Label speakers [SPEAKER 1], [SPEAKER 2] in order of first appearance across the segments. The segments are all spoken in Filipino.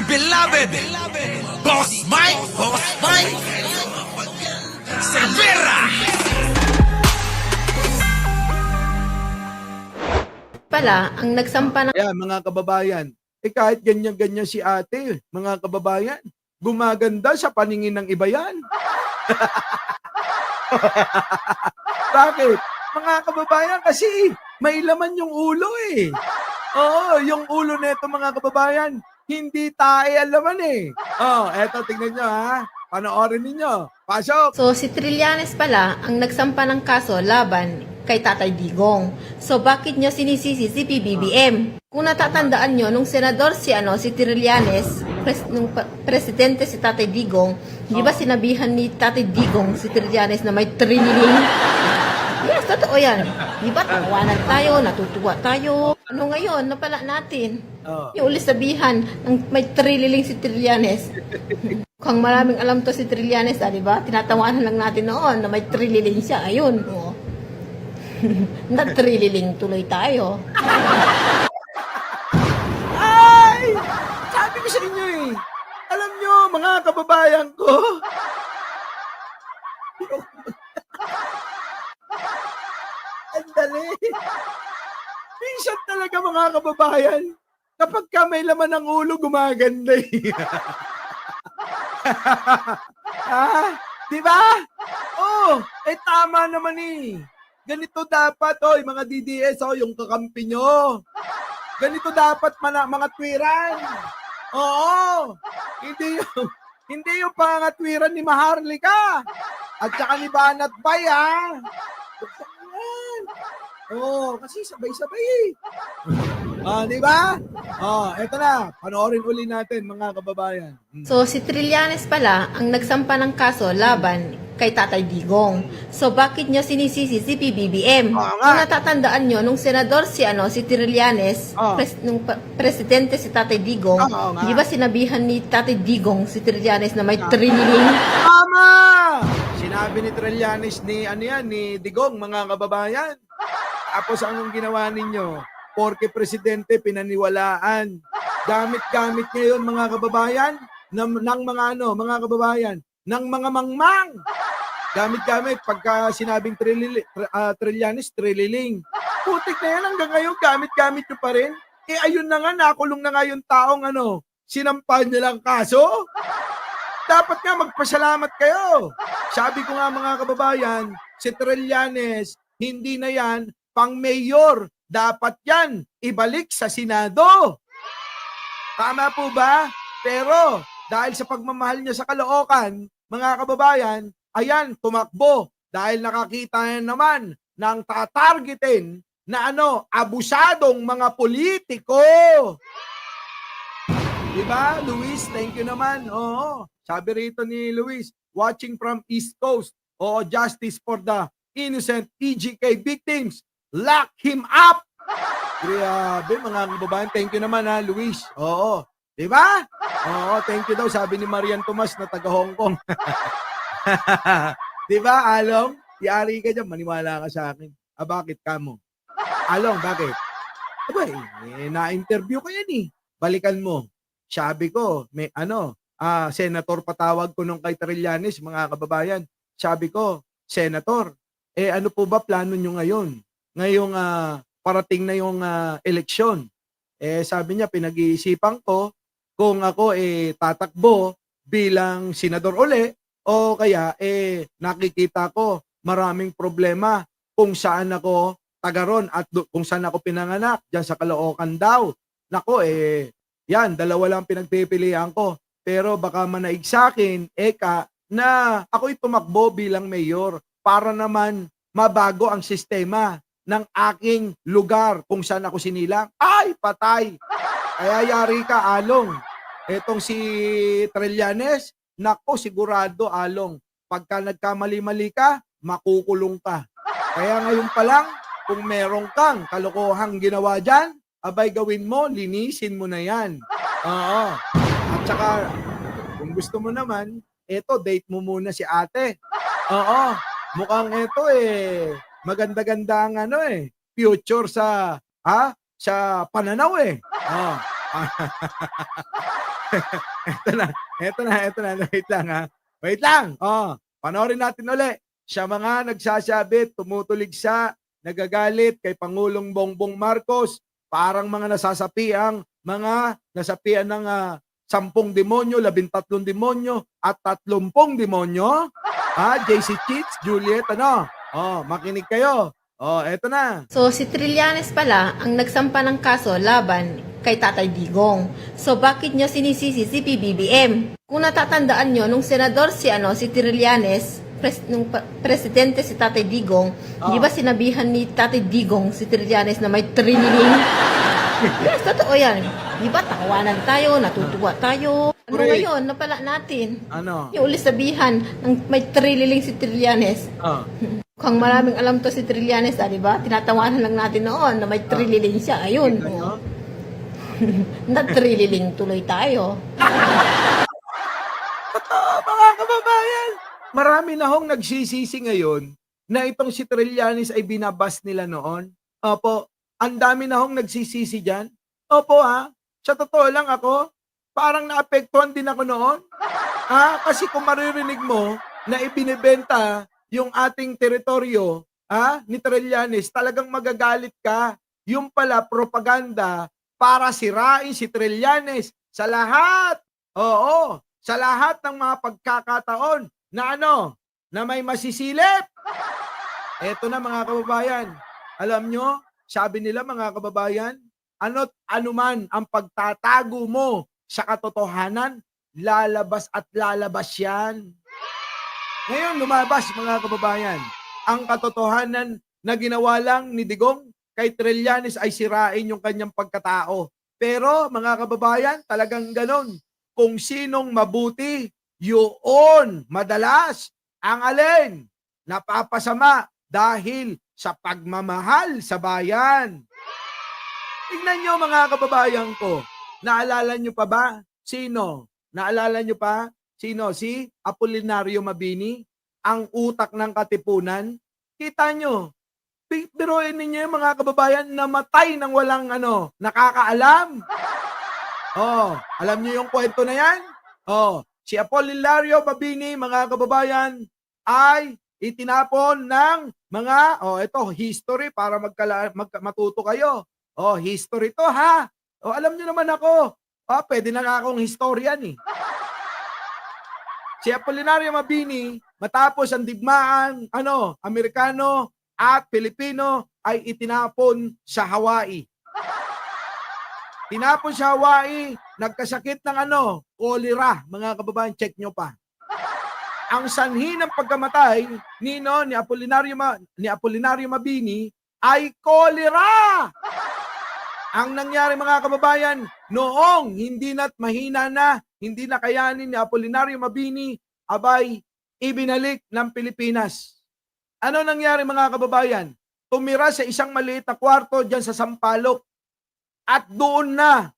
[SPEAKER 1] beloved Boss Mike Cervera.
[SPEAKER 2] Pala, ang nagsampa ng
[SPEAKER 3] Kaya mga kababayan, kahit ganyan-ganyan si ate, mga kababayan, gumaganda sa paningin ng iba yan. Bakit? Mga kababayan, kasi may laman yung ulo eh. Oo, yung ulo neto mga kababayan, hindi tae ang laman eh. Oh, eto tingnan nyo ha. Panoorin ninyo. Pasok!
[SPEAKER 2] So, si Trillanes pala ang nagsampa ng kaso laban kay Tatay Digong. So, bakit nyo sinisisi si PBBM? Kung natatandaan nyo, nung senador si Trillanes, nung presidente si Tatay Digong, di ba sinabihan ni Tatay Digong si Trillanes na may trililing? Yes, totoo yan. Di ba tawanan tayo, natutuwa tayo. Ano ngayon, napala natin? Yung ulit sabihan ng may trililing si Trillanes. Kung maraming alam to si Trillanes, di ba? Tinatawanan lang natin noon na may trililing siya. Ayun, oh. Nag-trililing tuloy tayo.
[SPEAKER 3] Ay! Sabi ko sa inyo eh. Alam nyo, mga kababayan ko. Ang dali. Minsan talaga mga kababayan, kapag ka may laman ng ulo, gumaganda eh. Di ba? Oh, tama naman eh. Ganito dapat, mga DDS, yung kakampi nyo. Ganito dapat mga twiran. Oo. Hindi yung pangatwiran ni Maharlika. At saka ni Banat Bay, ha? Kasi sabay-sabay eh. Di ba? Eto na. Panoorin uli natin, mga kababayan.
[SPEAKER 2] So, si Trillanes pala ang nagsampa ng kaso laban kay Tatay Digong. So, bakit nyo sinisisi si PBBM? Kung natatandaan nyo, nung senador si Trillanes, nung presidente si Tatay Digong, di ba sinabihan ni Tatay Digong si Trillanes na may trililing?
[SPEAKER 3] Tama! Sinabi ni Trillanes ni Digong, mga kababayan. Tapos anong ginawa ninyo? Porke presidente, pinaniwalaan. Gamit-gamit ngayon, mga kababayan, ng mga kababayan, ng mga mangmang. Gamit-gamit, pagka sinabing Trillanes, trililing. Putik na yan, hanggang ngayon, gamit-gamit nyo pa rin. Ayun na nga, nakulong na nga yung taong sinampal nilang kaso. Dapat nga magpasalamat kayo. Sabi ko nga mga kababayan, si Trillanes, hindi na yan pang mayor. Dapat yan ibalik sa Senado. Tama po ba? Pero dahil sa pagmamahal niya sa Caloocan, mga kababayan, ayan, tumakbo. Dahil nakakita naman ng tatargetin na abusadong mga politiko. Diba, Luis? Thank you naman. Oo. Sabi rito ni Luis, watching from East Coast. Oo, justice for the innocent EGK victims. Lock him up! Grabe, mga kababayan. Thank you naman, ha, Luis. Oo. Diba? Oo, thank you daw. Sabi ni Marian Tomas na taga Hong Kong. Diba, Along? Yari ka dyan. Maniwala ka sa akin. Bakit ka mo? Along, bakit? Aba, na-interview ko yan eh. Balikan mo. Sabi ko, may senator patawag ko nung kay Trillanes, mga kababayan. Sabi ko, Senator, ano po ba plano nyo ngayon? Ngayong parating na yung eleksyon. Sabi niya, pinag-iisipan ko kung ako tatakbo bilang senador uli o kaya nakikita ko maraming problema kung saan ako taga ron at kung saan ako pinanganak, dyan sa Caloocan daw. Nako, yan, dalawa lang pinagpipilian ko. Pero baka manaig sa akin, na ako'y tumakbo bilang mayor para naman mabago ang sistema ng aking lugar kung saan ako sinilang. Ay, patay! Kaya yari ka, Along. Etong si Trillanes, nako, sigurado, Along. Pagka nagkamali-mali ka, makukulong ka. Kaya ngayon pa lang, kung meron kang kalokohang ginawa dyan, abay gawin mo, linisin mo na yan. Oo. At saka, kung gusto mo naman, date mo muna si ate. Oo. Mukhang maganda-ganda ang future sa pananaw . Eto na. Wait lang ha. Wait lang. Oh, panoorin natin uli. Siya mga nagsasabi, tumutulig siya, nagagalit kay Pangulong Bongbong Marcos, parang mga nasapian ng 10 demonyo, 13 demonyo, at 30 demonyo. JC Cheats, Juliet, ano? Oh, makinig kayo. Oh, eto na.
[SPEAKER 2] So, si Trillanes pala ang nagsampa ng kaso laban kay Tatay Digong. So, bakit nyo sinisisi si PBBM? Kung natatandaan nyo, nung senador si Trillanes, nung presidente si Tatay Digong, di ba sinabihan ni Tatay Digong si Trillanes na may trililing? Yes, totoo yan. Di ba tawanan tayo, natutuwa tayo. Ano
[SPEAKER 3] Correct.
[SPEAKER 2] ngayon, napala natin.
[SPEAKER 3] Ano?
[SPEAKER 2] Yung uli sabihan ng may trililing si Trillanes.
[SPEAKER 3] Oh.
[SPEAKER 2] Kung maraming alam to si Trillanes, di ba? Tinatawanan lang natin noon na may trililing siya. Ayun.
[SPEAKER 3] Ano?
[SPEAKER 2] Na-trililing tuloy tayo.
[SPEAKER 3] Totoo, mga kababayan. Marami na hong nagsisisi ngayon na itong si Trillanes ay binabas nila noon. Opo, ang dami na hong nagsisisi dyan. Opo sa totoo lang ako, parang naapektuhan din ako noon. Kasi kung maririnig mo na ibinibenta yung ating teritoryo ni Trillanes, talagang magagalit ka. Yung pala propaganda para sirain si Trillanes sa lahat. Oo, sa lahat ng mga pagkakataon na na may masisilip. Eto na mga kababayan. Alam nyo, sabi nila mga kababayan, ano't anuman ang pagtatago mo sa katotohanan, lalabas at lalabas yan. Ngayon lumabas mga kababayan, ang katotohanan na ginawa lang ni Digong kay Trillanes ay sirain yung kanyang pagkatao. Pero mga kababayan, talagang ganon. Kung sinong mabuti, yun madalas ang alin napapasama dahil sa pagmamahal sa bayan. Tingnan nyo mga kababayan ko, naalala nyo pa ba? Sino? Naalala nyo pa? Sino? Si Apolinario Mabini, ang utak ng Katipunan. Kita nyo, biruin ninyo yung mga kababayan namatay ng walang nakakaalam. Alam nyo yung kwento na yan? Si Apolinario Mabini, mga kababayan, ay itinapon ng mga, ito, history para matuto kayo. History to ha. Alam nyo naman ako, pwede na nga akong historian eh. Si Apolinario Mabini, matapos ang digmaan, Amerikano at Pilipino, ay itinapon sa Hawaii. Tinapon sa Hawaii, nagkasakit ng cholera, mga kababayan, check nyo pa. Ang sanhi ng pagkamatay ni Apolinario Mabini ay cholera. Ang nangyari mga kababayan, noong hindi na't mahina na, hindi na kayanin ni Apolinario Mabini, abay, ibinalik ng Pilipinas. Ano nangyari mga kababayan? Tumira sa isang maliit na kwarto dyan sa Sampaloc. At doon na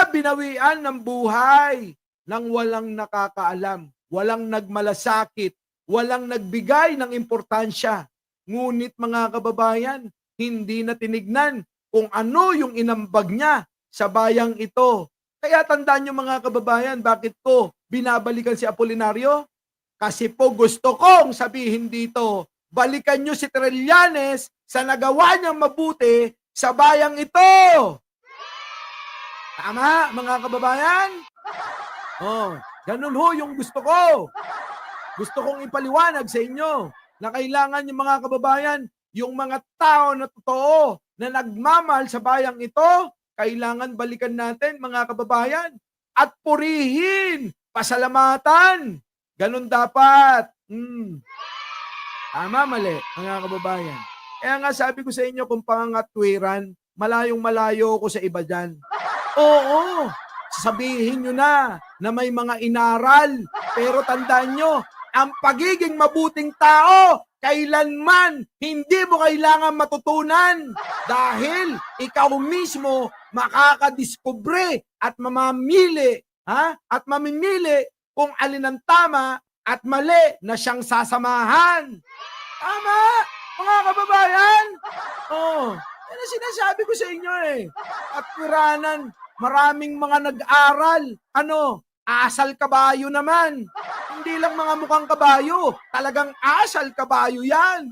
[SPEAKER 3] binawian ng buhay ng walang nakakaalam, walang nagmalasakit, walang nagbigay ng importansya. Ngunit mga kababayan, hindi na tinignan kung ano yung inambag niya sa bayang ito. Kaya tandaan nyo mga kababayan, bakit ko binabalikan si Apolinario? Kasi po gusto kong sabihin dito, balikan nyo si Trillanes sa nagawa niyang mabuti sa bayang ito. Tama, mga kababayan? Ganun ho yung gusto ko. Gusto kong ipaliwanag sa inyo na kailangan yung mga kababayan, yung mga tao na totoo na nagmamahal sa bayang ito, kailangan balikan natin mga kababayan at purihin, pasalamatan. Ganun dapat. Tama, mali, mga kababayan. Kaya nga sabi ko sa inyo kung pangangatwiran, malayong-malayo ko sa iba dyan. Oo, sabihin nyo na may mga inaral. Pero tandaan nyo, ang pagiging mabuting tao, kailanman hindi mo kailangan matutunan. Dahil ikaw mismo makakadiskubre at mamamili, at mamimili kung alin ang tama at mali na siyang sasamahan. Tama! Mga kababayan, yan ang sinasabi ko sa inyo eh. At piranan, Maraming mga nag-aral. Ano? Asal kabayo naman. Hindi lang mga mukhang kabayo. Talagang asal kabayo yan.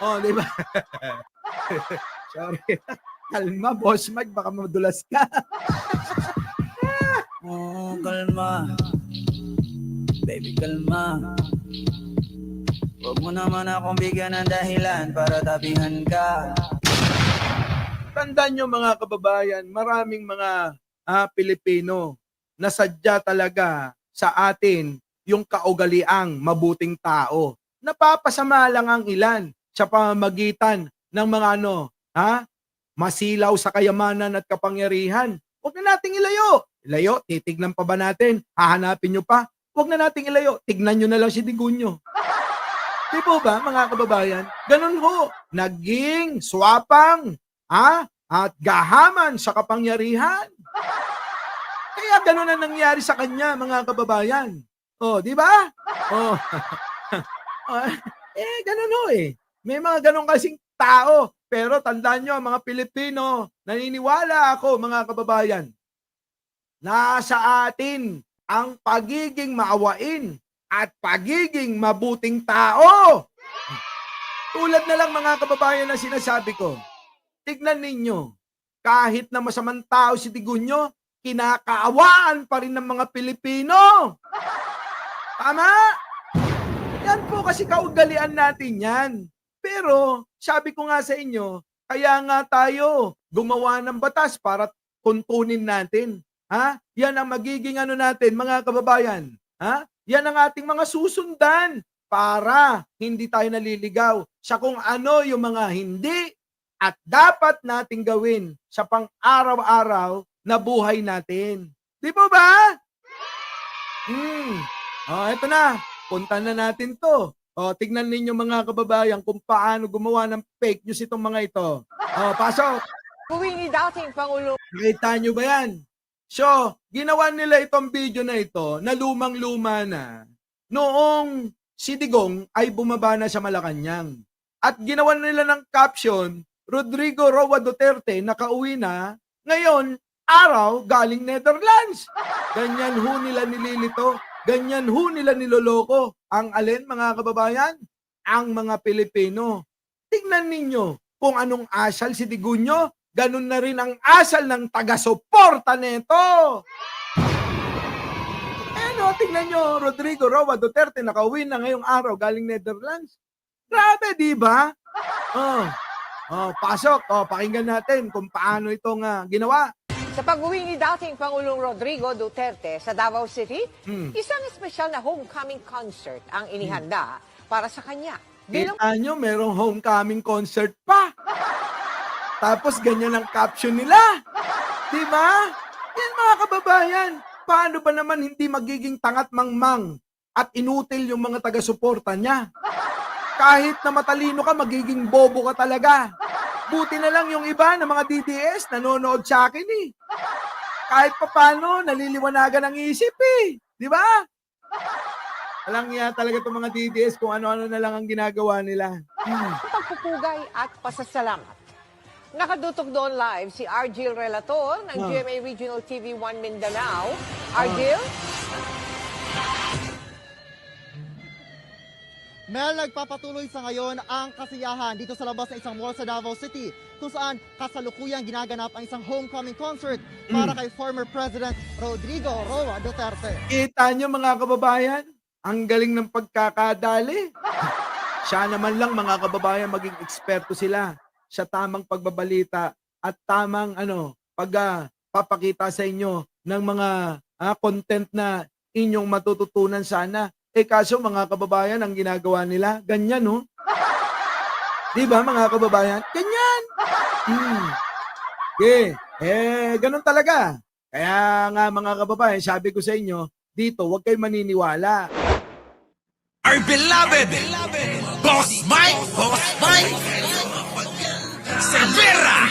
[SPEAKER 3] Oh, di ba? Sorry. Kalma, Boss Mike. Baka madulas ka.
[SPEAKER 4] Oh, kalma. Baby, kalma. Huwag mo naman akong bigyan ng dahilan para tapihan ka.
[SPEAKER 3] Tandaan nyo mga kababayan, maraming mga Pilipino na sadya talaga sa atin yung kaugaliang mabuting tao. Napapasama lang ang ilan sa pamamagitan ng mga masilaw sa kayamanan at kapangyarihan. Huwag na nating ilayo. Ilayo, titignan pa ba natin? Hahanapin nyo pa? Huwag na nating ilayo. Tignan nyo na lang si Digunyo. Di po ba mga kababayan? Ganun ho. Naging swapang at gahaman sa kapangyarihan. Kaya ganun ang nangyari sa kanya, mga kababayan. Oh, di ba? Oh. Ganun ho eh. May mga ganun kasing tao. Pero tandaan nyo, mga Pilipino, naniniwala ako, mga kababayan, nasa atin ang pagiging maawain at pagiging mabuting tao. Tulad na lang mga kababayan na sinasabi ko, tignan ninyo, kahit na masamang tao si Digunyo, kinakaawaan pa rin ng mga Pilipino. Tama? Yan po kasi kaugalian natin yan. Pero, sabi ko nga sa inyo, kaya nga tayo gumawa ng batas para tuntunin natin. Yan ang magiging natin, mga kababayan. Yan ang ating mga susundan para hindi tayo naliligaw sa kung ano yung mga hindi at dapat nating gawin sa pang-araw-araw na buhay natin. Di po ba? Ito na. Punta na natin to. Tignan ninyo mga kababayan kung paano gumawa ng fake news itong mga ito. Pasok.
[SPEAKER 5] Huwingi dating Pangulo.
[SPEAKER 3] Nakita nyo ba yan? So, ginawa nila itong video na ito na lumang-luma na noong si Digong ay bumaba na sa Malacanang. At ginawa nila ng caption, Rodrigo Roa Duterte nakauwi na, ngayon, araw galing Netherlands. Ganyan ho nila nililito, ganyan ho nila niloloko. Ang alin mga kababayan? Ang mga Pilipino. Tingnan ninyo kung anong asal si Digunyo, ganun na rin ang asal ng taga-suporta nito. Tingnan nyo, Rodrigo Roa Duterte nakauwi na ngayong araw galing Netherlands. Grabe, di ba? Pasok. Pakinggan natin kung paano itong ginawa.
[SPEAKER 5] Sa pag-uwi ni dating Pangulong Rodrigo Duterte sa Davao City, isang espesyal na homecoming concert ang inihanda para sa kanya.
[SPEAKER 3] Kita nyo, merong homecoming concert pa. Tapos ganyan ang caption nila. Di ba? Yan mga kababayan. Paano ba naman hindi magiging tangat mangmang at inutil yung mga taga-suporta niya? Kahit na matalino ka, magiging bobo ka talaga. Buti na lang yung iba na mga DDS nanonood sa akin eh. Kahit pa paano, naliliwanagan ang isip eh. Di ba? Alam niya talaga itong mga DDS kung ano-ano na lang ang ginagawa nila.
[SPEAKER 5] Pagpupugay at pasasalamat. Nakadutok doon live si Argil Relator ng GMA Regional TV 1 Mindanao. Argil?
[SPEAKER 6] Mel, nagpapatuloy sa ngayon ang kasiyahan dito sa labas ng isang mall sa Davao City kung saan kasalukuyang ginaganap ang isang homecoming concert para kay former President Rodrigo Roa Duterte.
[SPEAKER 3] Kita nyo mga kababayan, ang galing ng pagkakadali. Siya naman lang mga kababayan maging eksperto sila sa tamang pagbabalita at tamang pagpapakita sa inyo ng mga content na inyong matututunan sana. Kaso mga kababayan, ang ginagawa nila, ganyan no? Di ba mga kababayan? Ganyan! Ganun talaga. Kaya nga mga kababayan, sabi ko sa inyo, dito, huwag kayo maniniwala.
[SPEAKER 1] Our beloved Boss Mike Cervera.